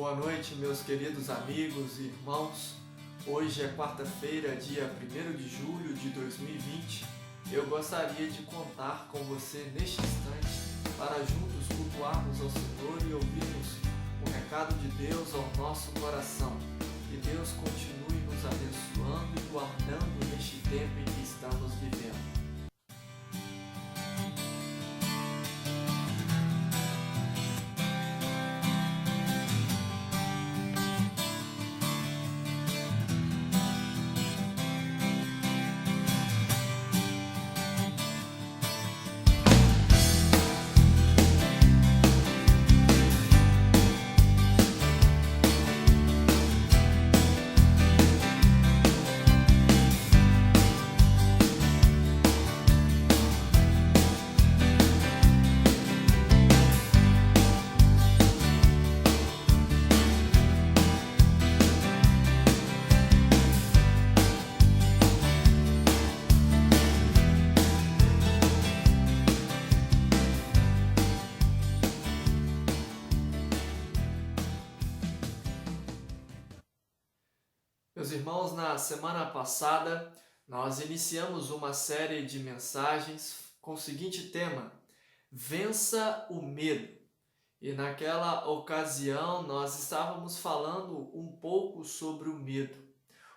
Boa noite, meus queridos amigos e irmãos. Hoje é quarta-feira, dia 1º de julho de 2020. Eu gostaria de contar com você neste instante para juntos cultuarmos ao Senhor e ouvirmos o recado de Deus ao nosso coração. Que Deus continue nos abençoando e guardando neste tempo em que estamos vivendo. Meus irmãos, na semana passada nós iniciamos uma série de mensagens com o seguinte tema: Vença o medo. E naquela ocasião nós estávamos falando um pouco sobre o medo.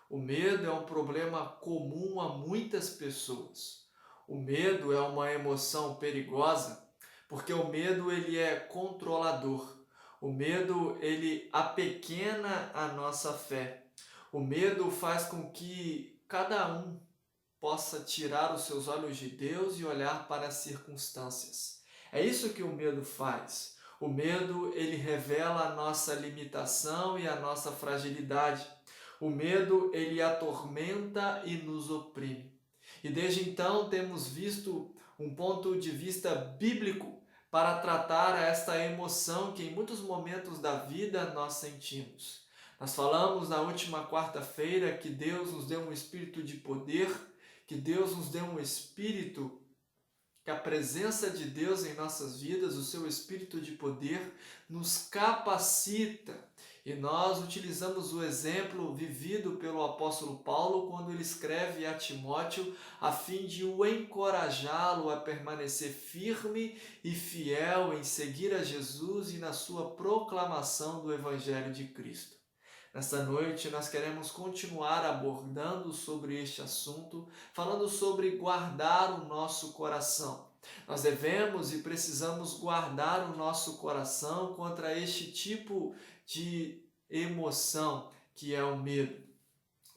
O medo é um problema comum a muitas pessoas. O medo é uma emoção perigosa porque o medo ele é controlador. O medo ele apequena a nossa fé. O medo faz com que cada um possa tirar os seus olhos de Deus e olhar para as circunstâncias. É isso que o medo faz. O medo, ele revela a nossa limitação e a nossa fragilidade. O medo, ele atormenta e nos oprime. E desde então temos visto um ponto de vista bíblico para tratar esta emoção que em muitos momentos da vida nós sentimos. Nós falamos na última quarta-feira que Deus nos deu um espírito de poder, que Deus nos deu um espírito, que a presença de Deus em nossas vidas, o seu espírito de poder, nos capacita. E nós utilizamos o exemplo vivido pelo apóstolo Paulo quando ele escreve a Timóteo a fim de o encorajá-lo a permanecer firme e fiel em seguir a Jesus e na sua proclamação do Evangelho de Cristo. Nesta noite nós queremos continuar abordando sobre este assunto, falando sobre guardar o nosso coração. Nós devemos e precisamos guardar o nosso coração contra este tipo de emoção que é o medo.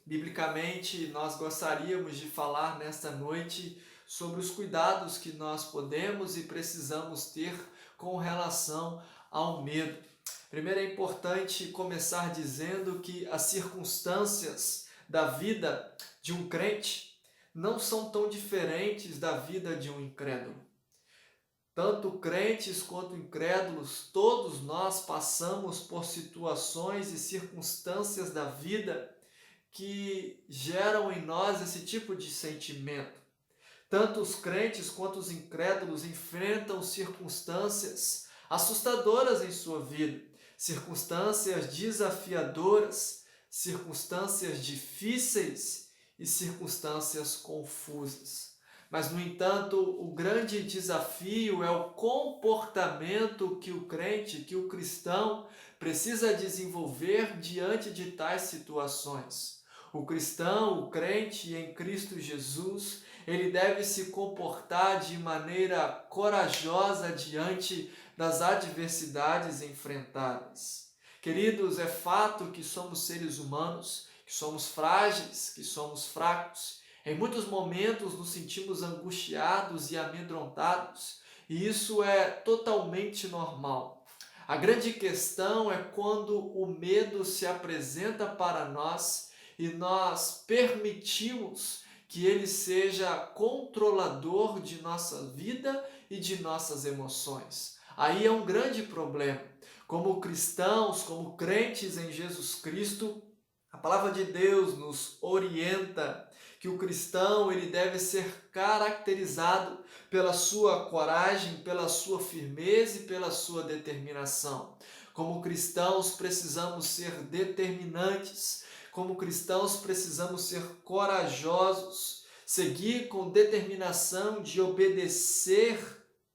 Biblicamente, nós gostaríamos de falar nesta noite sobre os cuidados que nós podemos e precisamos ter com relação ao medo. Primeiro é importante começar dizendo que as circunstâncias da vida de um crente não são tão diferentes da vida de um incrédulo. Tanto crentes quanto incrédulos, todos nós passamos por situações e circunstâncias da vida que geram em nós esse tipo de sentimento. Tanto os crentes quanto os incrédulos enfrentam circunstâncias assustadoras em sua vida, circunstâncias desafiadoras, circunstâncias difíceis e circunstâncias confusas. Mas, no entanto, o grande desafio é o comportamento que o crente, que o cristão, precisa desenvolver diante de tais situações. O cristão, o crente em Cristo Jesus, ele deve se comportar de maneira corajosa diante das adversidades enfrentadas. Queridos, é fato que somos seres humanos, que somos frágeis, que somos fracos. Em muitos momentos nos sentimos angustiados e amedrontados, e isso é totalmente normal. A grande questão é quando o medo se apresenta para nós e nós permitimos que ele seja controlador de nossa vida e de nossas emoções. Aí é um grande problema. Como cristãos, como crentes em Jesus Cristo, a palavra de Deus nos orienta que o cristão ele deve ser caracterizado pela sua coragem, pela sua firmeza e pela sua determinação. Como cristãos, precisamos ser determinantes. Como cristãos, precisamos ser corajosos, seguir com determinação de obedecer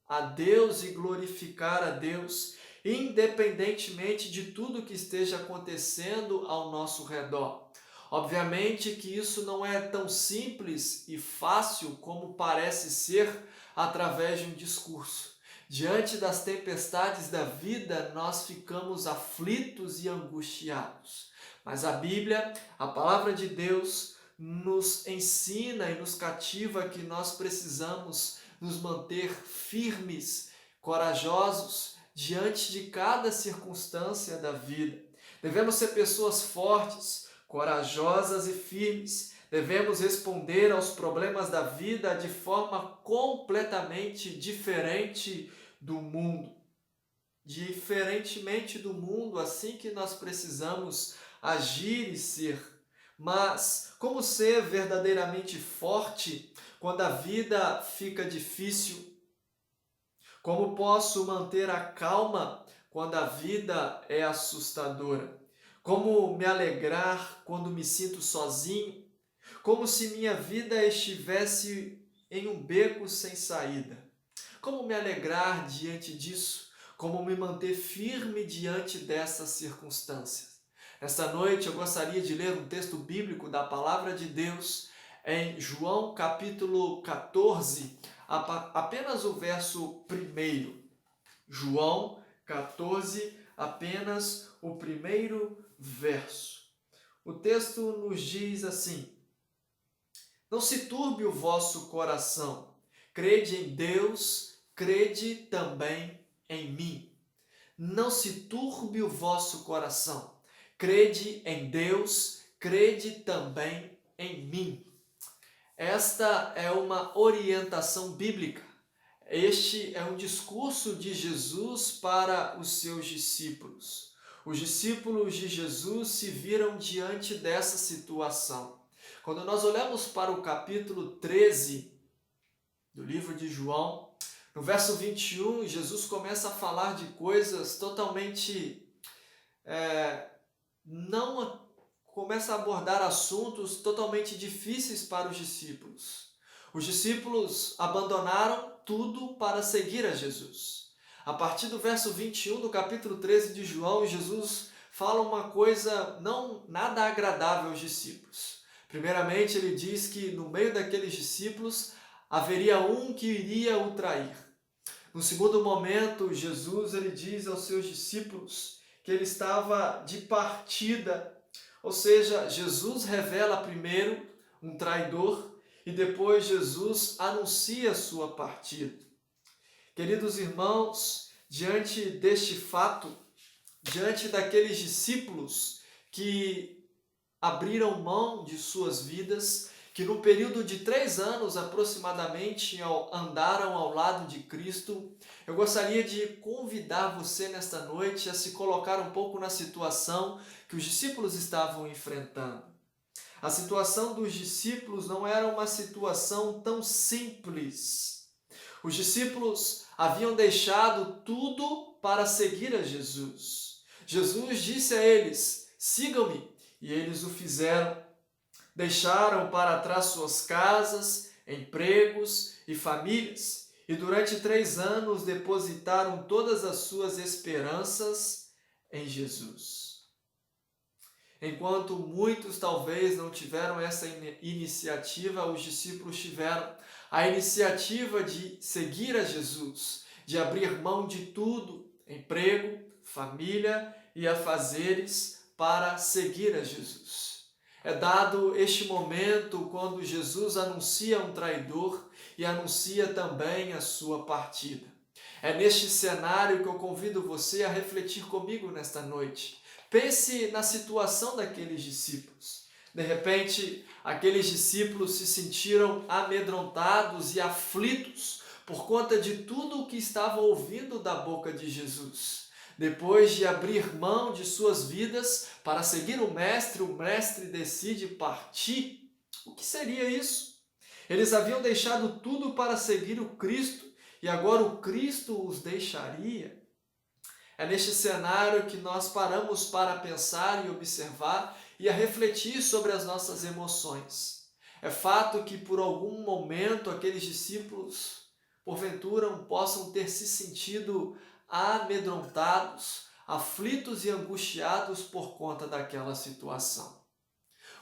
a Deus e glorificar a Deus, independentemente de tudo que esteja acontecendo ao nosso redor. Obviamente que isso não é tão simples e fácil como parece ser através de um discurso. Diante das tempestades da vida, nós ficamos aflitos e angustiados. Mas a Bíblia, a palavra de Deus, nos ensina e nos cativa que nós precisamos nos manter firmes, corajosos diante de cada circunstância da vida. Devemos ser pessoas fortes, corajosas e firmes. Devemos responder aos problemas da vida de forma completamente diferente do mundo. Diferentemente do mundo, assim que nós precisamos agir e ser. Mas como ser verdadeiramente forte quando a vida fica difícil? Como posso manter a calma quando a vida é assustadora? Como me alegrar quando me sinto sozinho? Como se minha vida estivesse em um beco sem saída? Como me alegrar diante disso? Como me manter firme diante dessas circunstâncias? Nesta noite eu gostaria de ler um texto bíblico da Palavra de Deus em João capítulo 14, apenas o verso 1. João 14, apenas o primeiro verso. O texto nos diz assim: Não se turbe o vosso coração, crede em Deus, crede também em mim. Não se turbe o vosso coração, crede em Deus, crede também em mim. Esta é uma orientação bíblica. Este é um discurso de Jesus para os seus discípulos. Os discípulos de Jesus se viram diante dessa situação. Quando nós olhamos para o capítulo 13 do livro de João, no verso 21, Jesus começa a falar de coisas totalmente começa a abordar assuntos totalmente difíceis para os discípulos. Os discípulos abandonaram tudo para seguir a Jesus. A partir do verso 21 do capítulo 13 de João, Jesus fala uma coisa nada agradável aos discípulos. Primeiramente, ele diz que no meio daqueles discípulos haveria um que iria o trair. No segundo momento, Jesus ele diz aos seus discípulos que ele estava de partida. Ou seja, Jesus revela primeiro um traidor e depois Jesus anuncia sua partida. Queridos irmãos, diante deste fato, diante daqueles discípulos que abriram mão de suas vidas, que no período de 3 anos aproximadamente andaram ao lado de Cristo, eu gostaria de convidar você nesta noite a se colocar um pouco na situação que os discípulos estavam enfrentando. A situação dos discípulos não era uma situação tão simples. Os discípulos haviam deixado tudo para seguir a Jesus. Jesus disse a eles: sigam-me, e eles o fizeram. Deixaram para trás suas casas, empregos e famílias, e durante 3 anos depositaram todas as suas esperanças em Jesus. Enquanto muitos talvez não tiveram essa iniciativa, os discípulos tiveram a iniciativa de seguir a Jesus, de abrir mão de tudo, emprego, família e afazeres, para seguir a Jesus. É dado este momento quando Jesus anuncia um traidor e anuncia também a sua partida. É neste cenário que eu convido você a refletir comigo nesta noite. Pense na situação daqueles discípulos. De repente, aqueles discípulos se sentiram amedrontados e aflitos por conta de tudo o que estavam ouvindo da boca de Jesus. Depois de abrir mão de suas vidas para seguir o Mestre decide partir. O que seria isso? Eles haviam deixado tudo para seguir o Cristo e agora o Cristo os deixaria. É neste cenário que nós paramos para pensar e observar e a refletir sobre as nossas emoções. É fato que por algum momento aqueles discípulos, porventura, possam ter se sentido amedrontados, aflitos e angustiados por conta daquela situação.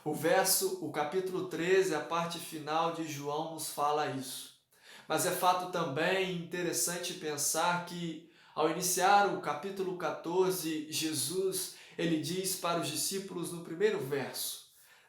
O capítulo 13, a parte final de João, nos fala isso. Mas é fato também interessante pensar que, ao iniciar o capítulo 14, Jesus, ele diz para os discípulos no primeiro verso: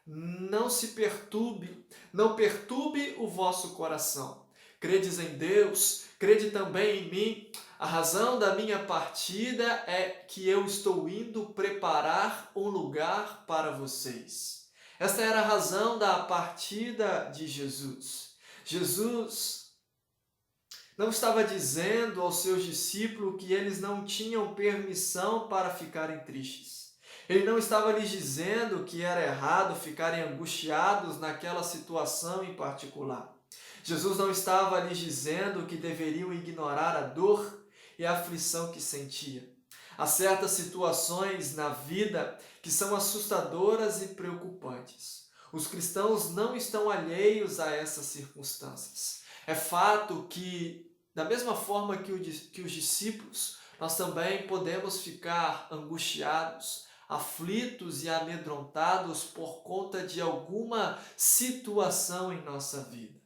não se perturbe, não perturbe o vosso coração. Credes em Deus, crede também em mim. A razão da minha partida é que eu estou indo preparar um lugar para vocês. Esta era a razão da partida de Jesus. Jesus não estava dizendo aos seus discípulos que eles não tinham permissão para ficarem tristes. Ele não estava lhes dizendo que era errado ficarem angustiados naquela situação em particular. Jesus não estava lhes dizendo que deveriam ignorar a dor e a aflição que sentia. Há certas situações na vida que são assustadoras e preocupantes. Os cristãos não estão alheios a essas circunstâncias. É fato que, da mesma forma que os discípulos, nós também podemos ficar angustiados, aflitos e amedrontados por conta de alguma situação em nossa vida.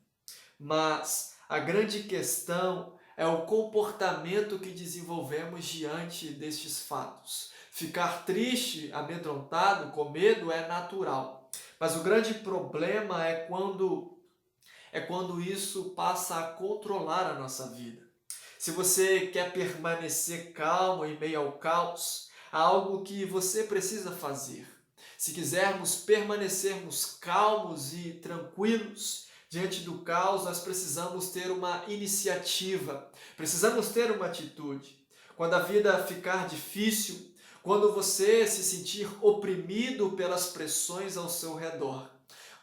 Mas a grande questão é o comportamento que desenvolvemos diante destes fatos. Ficar triste, amedrontado, com medo é natural. Mas o grande problema é quando isso passa a controlar a nossa vida. Se você quer permanecer calmo em meio ao caos, há algo que você precisa fazer. Se quisermos permanecermos calmos e tranquilos diante do caos, nós precisamos ter uma iniciativa, precisamos ter uma atitude. Quando a vida ficar difícil, quando você se sentir oprimido pelas pressões ao seu redor,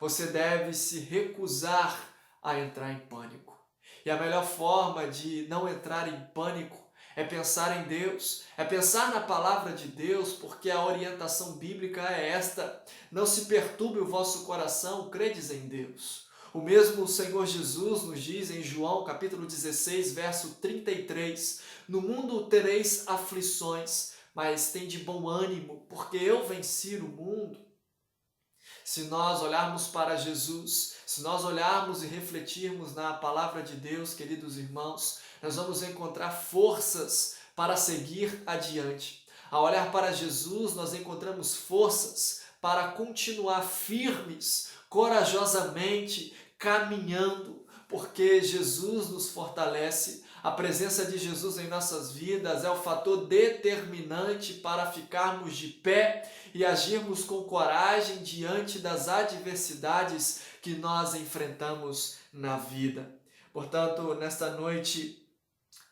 você deve se recusar a entrar em pânico. E a melhor forma de não entrar em pânico é pensar em Deus, é pensar na palavra de Deus, porque a orientação bíblica é esta: não se perturbe o vosso coração, credes em Deus. O mesmo Senhor Jesus nos diz em João capítulo 16, verso 33, no mundo tereis aflições, mas tende bom ânimo, porque eu venci o mundo. Se nós olharmos para Jesus, se nós olharmos e refletirmos na palavra de Deus, queridos irmãos, nós vamos encontrar forças para seguir adiante. Ao olhar para Jesus, nós encontramos forças para continuar firmes, corajosamente, caminhando, porque Jesus nos fortalece. A presença de Jesus em nossas vidas é o fator determinante para ficarmos de pé e agirmos com coragem diante das adversidades que nós enfrentamos na vida. Portanto, nesta noite,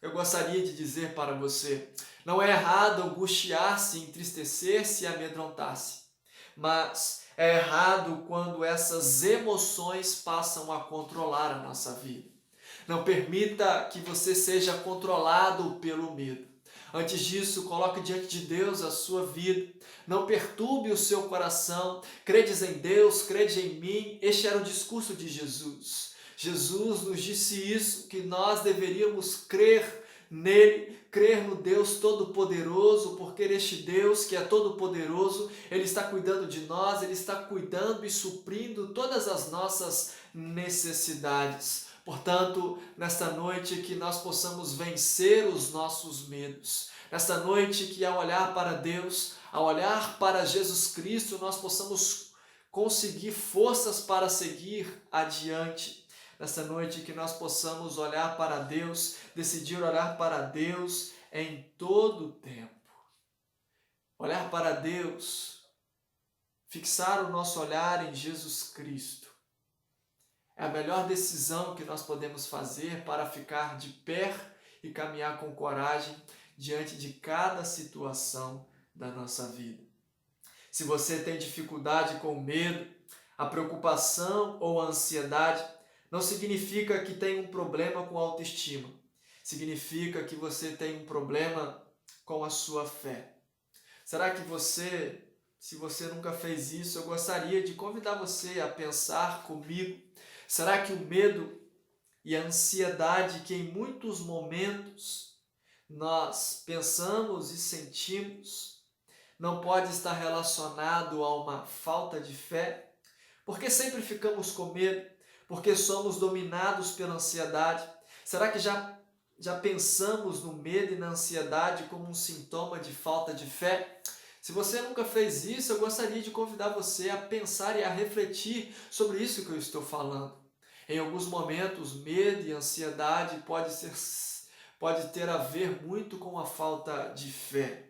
eu gostaria de dizer para você: não é errado angustiar-se, entristecer-se e amedrontar-se, mas é errado quando essas emoções passam a controlar a nossa vida. Não permita que você seja controlado pelo medo. Antes disso, coloque diante de Deus a sua vida. Não perturbe o seu coração. Credes em Deus, crede em mim. Este era o discurso de Jesus. Jesus nos disse isso, que nós deveríamos crer nele, crer no Deus Todo-Poderoso, porque este Deus que é Todo-Poderoso, Ele está cuidando de nós, Ele está cuidando e suprindo todas as nossas necessidades. Portanto, nesta noite que nós possamos vencer os nossos medos. Nesta noite que ao olhar para Deus, ao olhar para Jesus Cristo, nós possamos conseguir forças para seguir adiante. Nesta noite que nós possamos olhar para Deus, decidir olhar para Deus em todo o tempo. Olhar para Deus, fixar o nosso olhar em Jesus Cristo. É a melhor decisão que nós podemos fazer para ficar de pé e caminhar com coragem diante de cada situação da nossa vida. Se você tem dificuldade com o medo, a preocupação ou a ansiedade, não significa que tem um problema com a autoestima. Significa que você tem um problema com a sua fé. Será que se você nunca fez isso, eu gostaria de convidar você a pensar comigo. Será que o medo e a ansiedade que em muitos momentos nós pensamos e sentimos não pode estar relacionado a uma falta de fé? Porque sempre ficamos com medo? Porque somos dominados pela ansiedade? Será que já pensamos no medo e na ansiedade como um sintoma de falta de fé? Se você nunca fez isso, eu gostaria de convidar você a pensar e a refletir sobre isso que eu estou falando. Em alguns momentos, medo e ansiedade pode ter a ver muito com a falta de fé.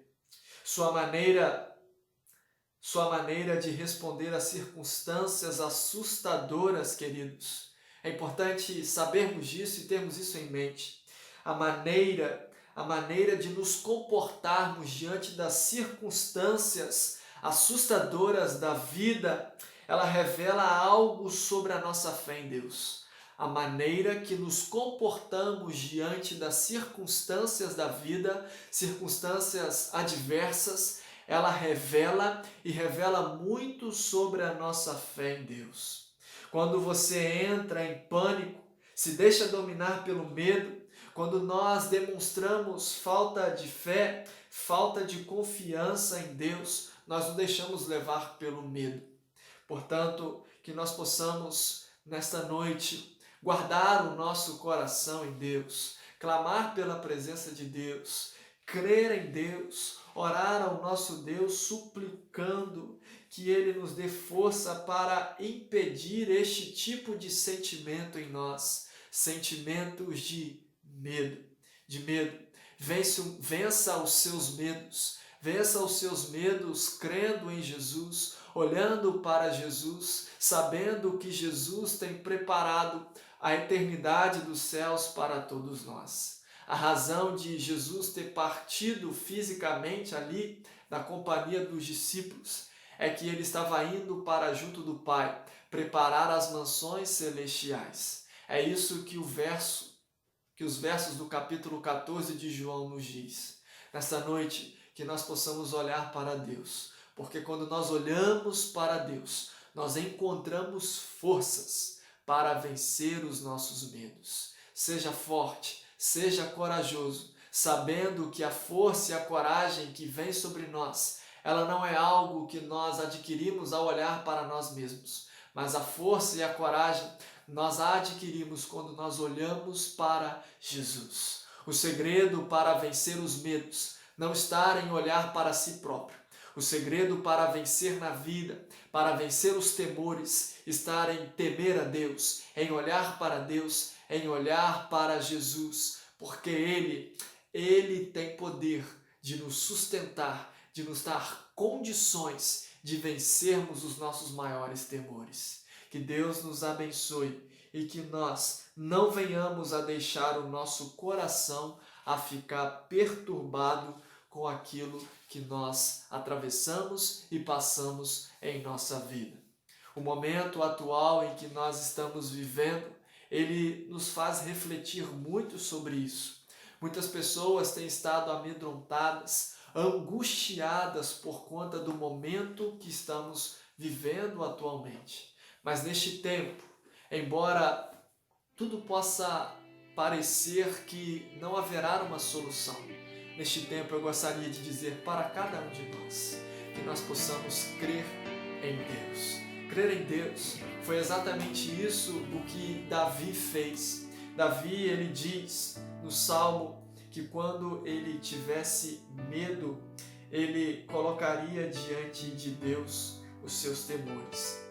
Sua maneira de responder às circunstâncias assustadoras, queridos. É importante sabermos disso e termos isso em mente. A maneira de nos comportarmos diante das circunstâncias assustadoras da vida, ela revela algo sobre a nossa fé em Deus. A maneira que nos comportamos diante das circunstâncias da vida, circunstâncias adversas, ela revela muito sobre a nossa fé em Deus. Quando você entra em pânico, se deixa dominar pelo medo, quando nós demonstramos falta de fé, falta de confiança em Deus, nós nos deixamos levar pelo medo. Portanto, que nós possamos, nesta noite, guardar o nosso coração em Deus, clamar pela presença de Deus, crer em Deus, orar ao nosso Deus suplicando que Ele nos dê força para impedir este tipo de sentimento em nós, sentimentos de medo. Vença os seus medos crendo em Jesus, olhando para Jesus, sabendo que Jesus tem preparado a eternidade dos céus para todos nós. A razão de Jesus ter partido fisicamente ali da companhia dos discípulos é que ele estava indo para junto do Pai, preparar as mansões celestiais. É isso que os versos do capítulo 14 de João nos diz. Nesta noite, que nós possamos olhar para Deus, porque quando nós olhamos para Deus, nós encontramos forças para vencer os nossos medos. Seja forte, seja corajoso, sabendo que a força e a coragem que vem sobre nós, ela não é algo que nós adquirimos ao olhar para nós mesmos, mas a força e a coragem nós a adquirimos quando nós olhamos para Jesus. O segredo para vencer os medos não está em olhar para si próprio. O segredo para vencer na vida, para vencer os temores, está em temer a Deus, em olhar para Deus, em olhar para Jesus, porque Ele tem poder de nos sustentar, de nos dar condições de vencermos os nossos maiores temores. Que Deus nos abençoe e que nós não venhamos a deixar o nosso coração a ficar perturbado com aquilo que nós atravessamos e passamos em nossa vida. O momento atual em que nós estamos vivendo, ele nos faz refletir muito sobre isso. Muitas pessoas têm estado amedrontadas, angustiadas por conta do momento que estamos vivendo atualmente. Mas neste tempo, embora tudo possa parecer que não haverá uma solução, neste tempo eu gostaria de dizer para cada um de nós que nós possamos crer em Deus. Crer em Deus foi exatamente isso o que Davi fez. Davi, ele diz no Salmo que quando ele tivesse medo, ele colocaria diante de Deus os seus temores.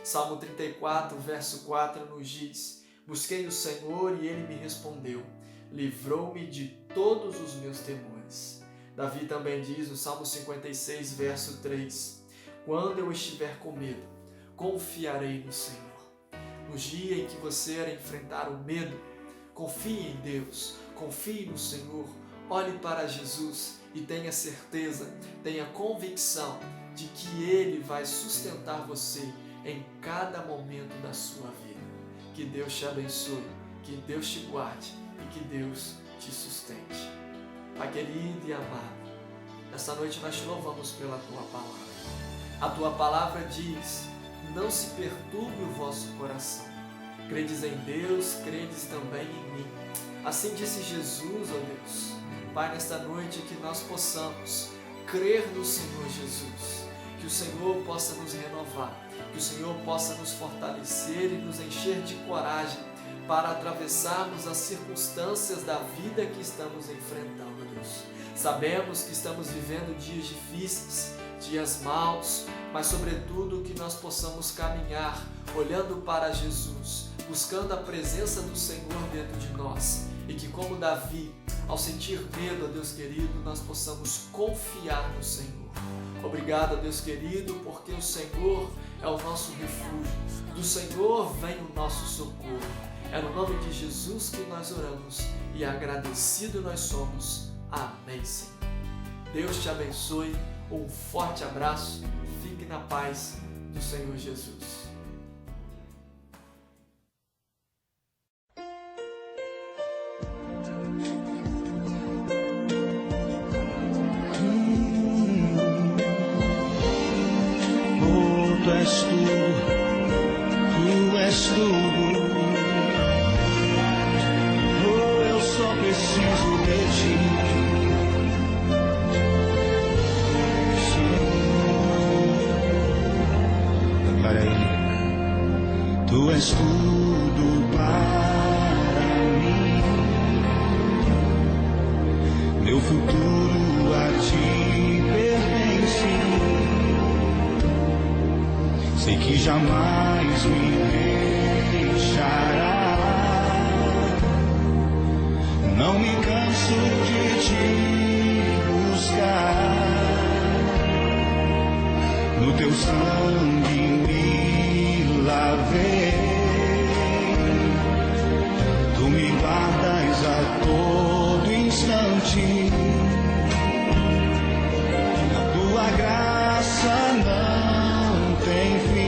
Salmo 34, verso 4 nos diz: busquei o Senhor e Ele me respondeu, livrou-me de todos os meus temores. Davi também diz no Salmo 56, verso 3, quando eu estiver com medo, confiarei no Senhor. No dia em que você enfrentar o medo, confie em Deus, confie no Senhor, olhe para Jesus e tenha certeza, tenha convicção de que Ele vai sustentar você em cada momento da sua vida. Que Deus te abençoe, que Deus te guarde e que Deus te sustente. Pai querido e amado, nessa noite nós te louvamos pela Tua Palavra. A Tua Palavra diz: não se perturbe o vosso coração. Credes em Deus, credes também em mim. Assim disse Jesus, ó Deus. Pai, nesta noite que nós possamos crer no Senhor Jesus, que o Senhor possa nos renovar, que o Senhor possa nos fortalecer e nos encher de coragem para atravessarmos as circunstâncias da vida que estamos enfrentando, Deus. Sabemos que estamos vivendo dias difíceis, dias maus, mas sobretudo que nós possamos caminhar olhando para Jesus, buscando a presença do Senhor dentro de nós e que, como Davi, ao sentir medo, ó Deus querido, nós possamos confiar no Senhor. Obrigado, Deus querido, porque o Senhor é o nosso refúgio, do Senhor vem o nosso socorro. É no nome de Jesus que nós oramos e agradecido nós somos. Amém, Senhor. Deus te abençoe, um forte abraço, fique na paz do Senhor Jesus. Tu és tudo, oh, eu só preciso de ti. Declara Ele: tu és tudo para mim, meu futuro a ti pertence. Sei que jamais me deixará. Não me canso de te buscar. No teu sangue me lavei. Tu me guardas a todo instante. A tua graça não tem fim.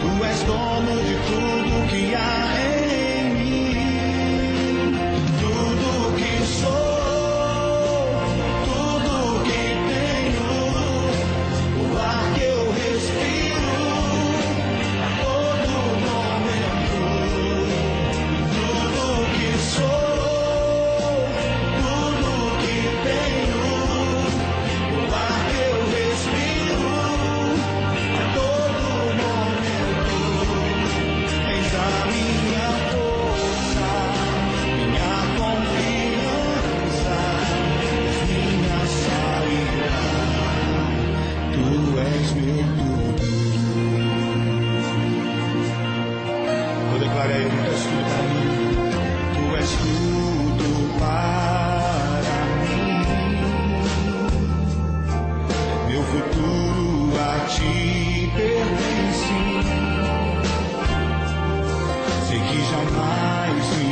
Tu és dono de tudo que há em mim. Tudo que sou, tudo que tenho, o ar que eu respiro a todo momento. Tudo que sou, tudo que tenho, o ar que eu respiro a todo momento. És a minha força, minha confiança, minha saída. Tu és meu tudo. Vou declarar a Ele: tu és tudo para mim. Tu és tudo para mim. Meu futuro a ti pertence. Sei que jamais me